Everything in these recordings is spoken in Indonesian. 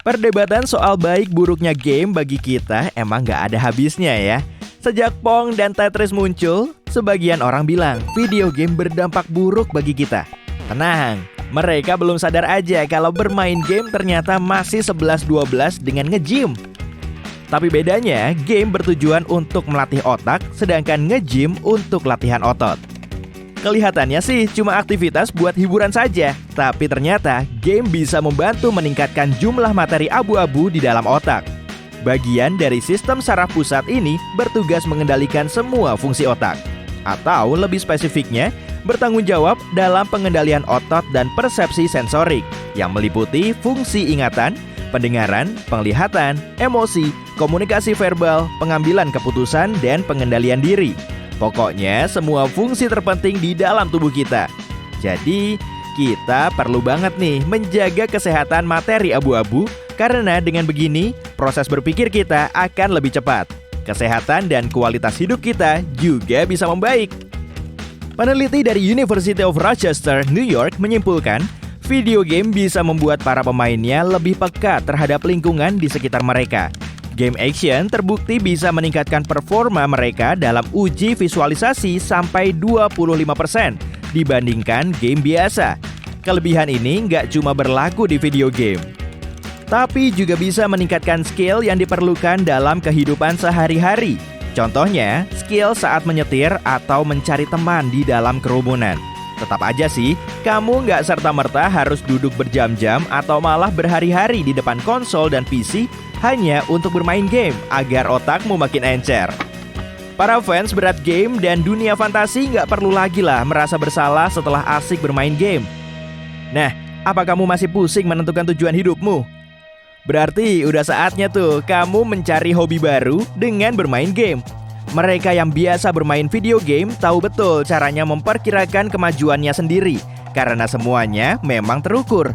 Perdebatan soal baik buruknya game bagi kita emang gak ada habisnya ya. Sejak Pong dan Tetris muncul, sebagian orang bilang video game berdampak buruk bagi kita. Tenang, mereka belum sadar aja kalau bermain game ternyata masih 11-12 dengan nge-gym. Tapi bedanya, game bertujuan untuk melatih otak, sedangkan nge-gym untuk latihan otot. Kelihatannya sih cuma aktivitas buat hiburan saja, tapi ternyata game bisa membantu meningkatkan jumlah materi abu-abu di dalam otak. Bagian dari sistem saraf pusat ini bertugas mengendalikan semua fungsi otak. Atau lebih spesifiknya, bertanggung jawab dalam pengendalian otot dan persepsi sensorik yang meliputi fungsi ingatan, pendengaran, penglihatan, emosi, komunikasi verbal, pengambilan keputusan, dan pengendalian diri. Pokoknya semua fungsi terpenting di dalam tubuh kita. Jadi, kita perlu banget nih menjaga kesehatan materi abu-abu, karena dengan begini, proses berpikir kita akan lebih cepat. Kesehatan dan kualitas hidup kita juga bisa membaik. Peneliti dari University of Rochester, New York menyimpulkan, video game bisa membuat para pemainnya lebih peka terhadap lingkungan di sekitar mereka. Game action terbukti bisa meningkatkan performa mereka dalam uji visualisasi sampai 25% dibandingkan game biasa. Kelebihan ini nggak cuma berlaku di video game, tapi juga bisa meningkatkan skill yang diperlukan dalam kehidupan sehari-hari. Contohnya, skill saat menyetir atau mencari teman di dalam kerumunan. Tetap aja sih, kamu nggak serta-merta harus duduk berjam-jam atau malah berhari-hari di depan konsol dan PC hanya untuk bermain game agar otakmu makin encer. Para fans berat game dan dunia fantasi nggak perlu lagi lah merasa bersalah setelah asik bermain game. Nah, apa kamu masih pusing menentukan tujuan hidupmu? Berarti udah saatnya tuh kamu mencari hobi baru dengan bermain game. Mereka yang biasa bermain video game tahu betul caranya memperkirakan kemajuannya sendiri, karena semuanya memang terukur.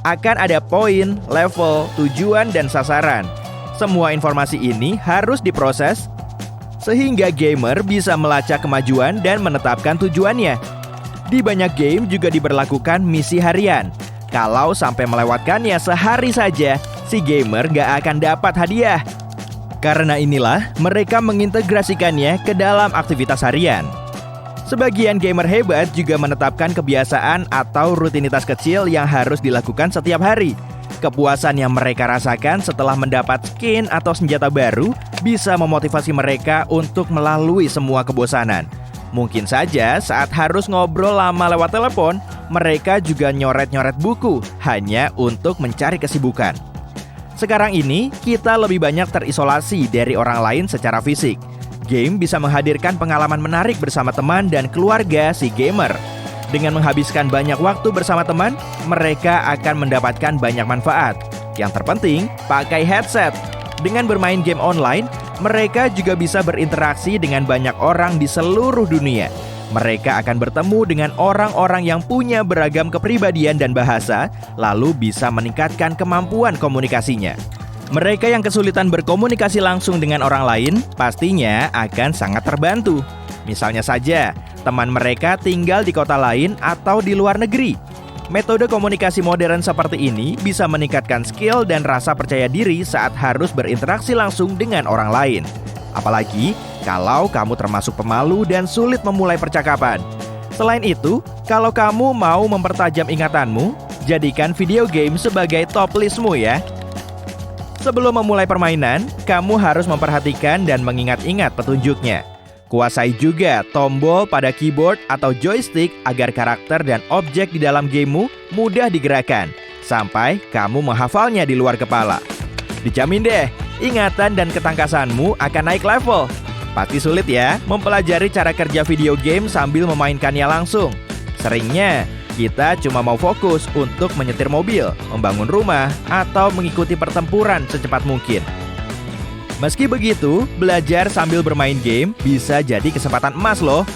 Akan ada poin, level, tujuan, dan sasaran. Semua informasi ini harus diproses sehingga gamer bisa melacak kemajuan dan menetapkan tujuannya. Di banyak game juga diberlakukan misi harian. Kalau sampai melewatkannya sehari saja, si gamer gak akan dapat hadiah. Karena inilah mereka mengintegrasikannya ke dalam aktivitas harian. Sebagian gamer hebat juga menetapkan kebiasaan atau rutinitas kecil yang harus dilakukan setiap hari. Kepuasan yang mereka rasakan setelah mendapat skin atau senjata baru bisa memotivasi mereka untuk melalui semua kebosanan. Mungkin saja saat harus ngobrol lama lewat telepon, mereka juga nyoret-nyoret buku hanya untuk mencari kesibukan. Sekarang ini, kita lebih banyak terisolasi dari orang lain secara fisik. Game bisa menghadirkan pengalaman menarik bersama teman dan keluarga si gamer. Dengan menghabiskan banyak waktu bersama teman, mereka akan mendapatkan banyak manfaat. Yang terpenting, pakai headset. Dengan bermain game online, mereka juga bisa berinteraksi dengan banyak orang di seluruh dunia. Mereka akan bertemu dengan orang-orang yang punya beragam kepribadian dan bahasa, lalu bisa meningkatkan kemampuan komunikasinya. Mereka yang kesulitan berkomunikasi langsung dengan orang lain pastinya akan sangat terbantu. Misalnya saja, teman mereka tinggal di kota lain atau di luar negeri. Metode komunikasi modern seperti ini bisa meningkatkan skill dan rasa percaya diri saat harus berinteraksi langsung dengan orang lain. Apalagi kalau kamu termasuk pemalu dan sulit memulai percakapan. Selain itu, kalau kamu mau mempertajam ingatanmu, jadikan video game sebagai top listmu ya. Sebelum memulai permainan, kamu harus memperhatikan dan mengingat-ingat petunjuknya. Kuasai juga tombol pada keyboard atau joystick agar karakter dan objek di dalam gamemu mudah digerakkan, sampai kamu menghafalnya di luar kepala. Dijamin deh, ingatan dan ketangkasanmu akan naik level. Pasti sulit ya mempelajari cara kerja video game sambil memainkannya langsung. Seringnya, kita cuma mau fokus untuk menyetir mobil, membangun rumah, atau mengikuti pertempuran secepat mungkin. Meski begitu, belajar sambil bermain game bisa jadi kesempatan emas loh.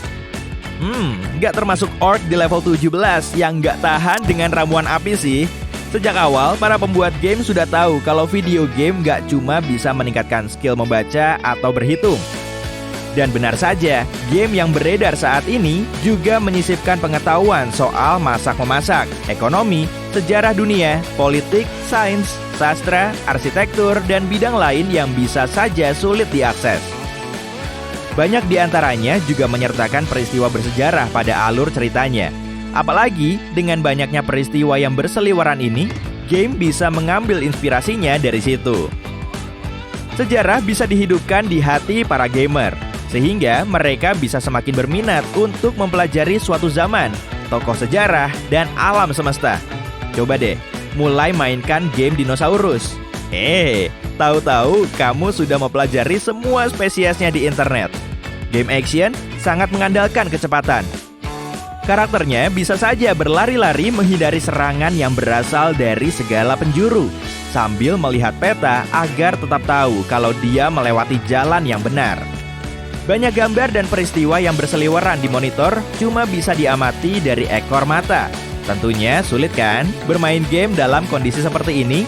Nggak termasuk orc di level 17 yang nggak tahan dengan ramuan api sih. Sejak awal, para pembuat game sudah tahu kalau video game nggak cuma bisa meningkatkan skill membaca atau berhitung. Dan benar saja, game yang beredar saat ini juga menyisipkan pengetahuan soal masak-memasak, ekonomi, sejarah dunia, politik, sains, sastra, arsitektur, dan bidang lain yang bisa saja sulit diakses. Banyak di antaranya juga menyertakan peristiwa bersejarah pada alur ceritanya. Apalagi dengan banyaknya peristiwa yang berseliweran ini, game bisa mengambil inspirasinya dari situ. Sejarah bisa dihidupkan di hati para gamer, sehingga mereka bisa semakin berminat untuk mempelajari suatu zaman, tokoh sejarah, dan alam semesta. Coba deh, mulai mainkan game dinosaurus. Tahu-tahu kamu sudah mempelajari semua spesiesnya di internet. Game action sangat mengandalkan kecepatan. Karakternya bisa saja berlari-lari menghindari serangan yang berasal dari segala penjuru, sambil melihat peta agar tetap tahu kalau dia melewati jalan yang benar. Banyak gambar dan peristiwa yang berseliweran di monitor cuma bisa diamati dari ekor mata. Tentunya sulit kan bermain game dalam kondisi seperti ini?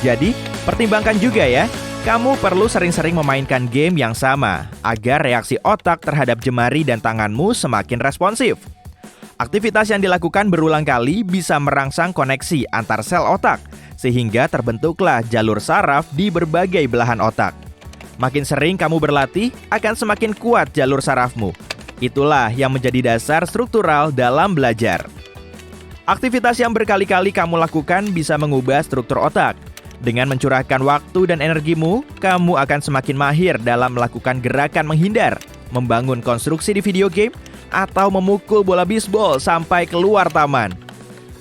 Jadi, pertimbangkan juga ya, kamu perlu sering-sering memainkan game yang sama agar reaksi otak terhadap jemari dan tanganmu semakin responsif. Aktivitas yang dilakukan berulang kali bisa merangsang koneksi antar sel otak, sehingga terbentuklah jalur saraf di berbagai belahan otak. Makin sering kamu berlatih, akan semakin kuat jalur sarafmu. Itulah yang menjadi dasar struktural dalam belajar. Aktivitas yang berkali-kali kamu lakukan bisa mengubah struktur otak. Dengan mencurahkan waktu dan energimu, kamu akan semakin mahir dalam melakukan gerakan menghindar, membangun konstruksi di video game, atau memukul bola bisbol sampai keluar taman.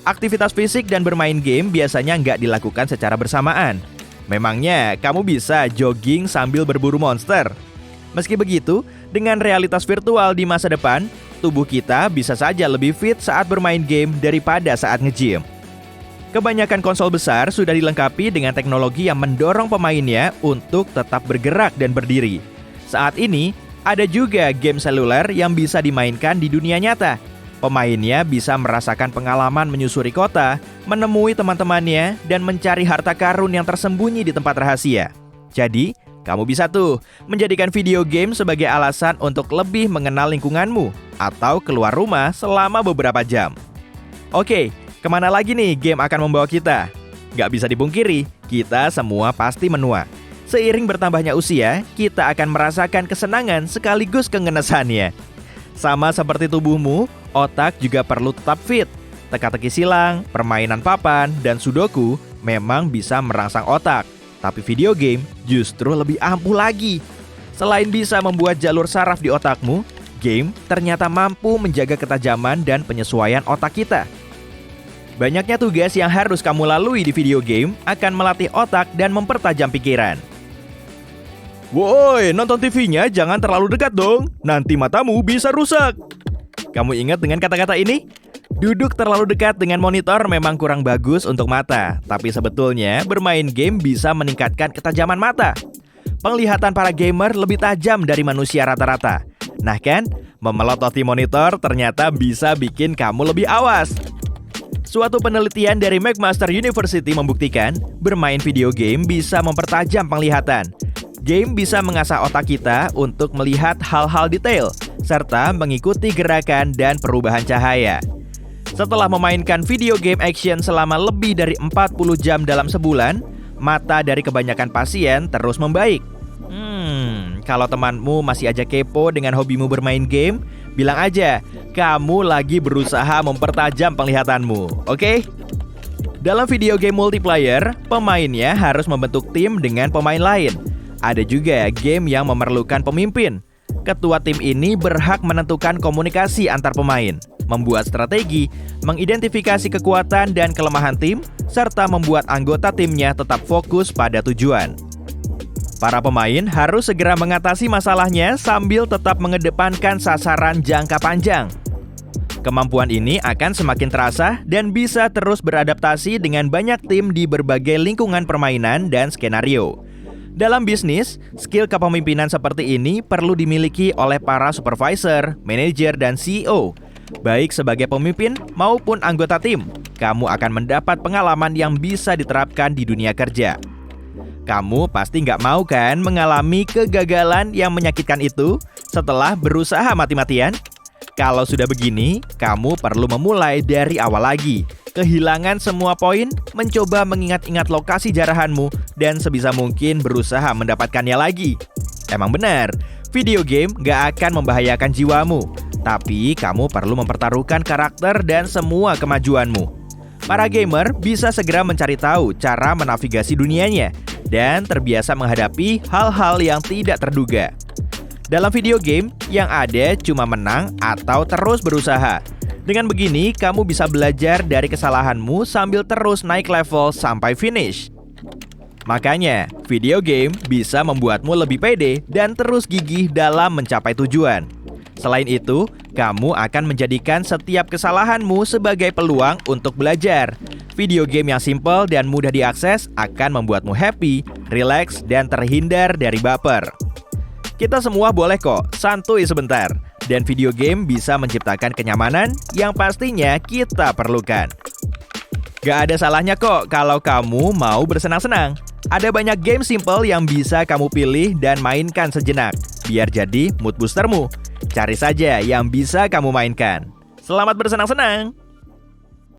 Aktivitas fisik dan bermain game biasanya nggak dilakukan secara bersamaan. Memangnya kamu bisa jogging sambil berburu monster? Meski begitu, dengan realitas virtual di masa depan, tubuh kita bisa saja lebih fit saat bermain game daripada saat nge-gym. Kebanyakan konsol besar sudah dilengkapi dengan teknologi yang mendorong pemainnya untuk tetap bergerak dan berdiri. Saat ini, ada juga game seluler yang bisa dimainkan di dunia nyata. Pemainnya bisa merasakan pengalaman menyusuri kota, menemui teman-temannya, dan mencari harta karun yang tersembunyi di tempat rahasia. Jadi, kamu bisa tuh menjadikan video game sebagai alasan untuk lebih mengenal lingkunganmu atau keluar rumah selama beberapa jam. Oke, kemana lagi nih game akan membawa kita? Nggak bisa dipungkiri, kita semua pasti menua. Seiring bertambahnya usia, kita akan merasakan kesenangan sekaligus kengenesannya. Sama seperti tubuhmu, otak juga perlu tetap fit. Teka-teki silang, permainan papan, dan sudoku memang bisa merangsang otak. Tapi video game justru lebih ampuh lagi. Selain bisa membuat jalur saraf di otakmu, game ternyata mampu menjaga ketajaman dan penyesuaian otak kita. Banyaknya tugas yang harus kamu lalui di video game akan melatih otak dan mempertajam pikiran. Woi, nonton TV-nya jangan terlalu dekat dong, nanti matamu bisa rusak. Kamu ingat dengan kata-kata ini? Duduk terlalu dekat dengan monitor memang kurang bagus untuk mata, tapi sebetulnya bermain game bisa meningkatkan ketajaman mata. Penglihatan para gamer lebih tajam dari manusia rata-rata. Nah kan, memelototi monitor ternyata bisa bikin kamu lebih awas. Suatu penelitian dari McMaster University membuktikan bermain video game bisa mempertajam penglihatan. Game bisa mengasah otak kita untuk melihat hal-hal detail, serta mengikuti gerakan dan perubahan cahaya. Setelah memainkan video game action selama lebih dari 40 jam dalam sebulan, mata dari kebanyakan pasien terus membaik. Kalau temanmu masih aja kepo dengan hobimu bermain game, bilang aja, kamu lagi berusaha mempertajam penglihatanmu, oke? Dalam video game multiplayer, pemainnya harus membentuk tim dengan pemain lain. Ada juga game yang memerlukan pemimpin. Ketua tim ini berhak menentukan komunikasi antar pemain, membuat strategi, mengidentifikasi kekuatan dan kelemahan tim, serta membuat anggota timnya tetap fokus pada tujuan. Para pemain harus segera mengatasi masalahnya sambil tetap mengedepankan sasaran jangka panjang. Kemampuan ini akan semakin terasa dan bisa terus beradaptasi dengan banyak tim di berbagai lingkungan permainan dan skenario. Dalam bisnis, skill kepemimpinan seperti ini perlu dimiliki oleh para supervisor, manajer, dan CEO. Baik sebagai pemimpin maupun anggota tim, kamu akan mendapat pengalaman yang bisa diterapkan di dunia kerja. Kamu pasti nggak mau kan mengalami kegagalan yang menyakitkan itu setelah berusaha mati-matian? Kalau sudah begini, kamu perlu memulai dari awal lagi. Kehilangan semua poin, mencoba mengingat-ingat lokasi jarahanmu, dan sebisa mungkin berusaha mendapatkannya lagi. Emang benar, video game gak akan membahayakan jiwamu, tapi kamu perlu mempertaruhkan karakter dan semua kemajuanmu. Para gamer bisa segera mencari tahu cara menavigasi dunianya, dan terbiasa menghadapi hal-hal yang tidak terduga. Dalam video game, yang ada cuma menang atau terus berusaha. Dengan begini, kamu bisa belajar dari kesalahanmu sambil terus naik level sampai finish. Makanya, video game bisa membuatmu lebih pede dan terus gigih dalam mencapai tujuan. Selain itu, kamu akan menjadikan setiap kesalahanmu sebagai peluang untuk belajar. Video game yang simple dan mudah diakses akan membuatmu happy, relax, dan terhindar dari baper. Kita semua boleh kok santuy sebentar, dan video game bisa menciptakan kenyamanan yang pastinya kita perlukan. Gak ada salahnya kok kalau kamu mau bersenang-senang. Ada banyak game simple yang bisa kamu pilih dan mainkan sejenak, biar jadi mood boostermu. Cari saja yang bisa kamu mainkan. Selamat bersenang-senang!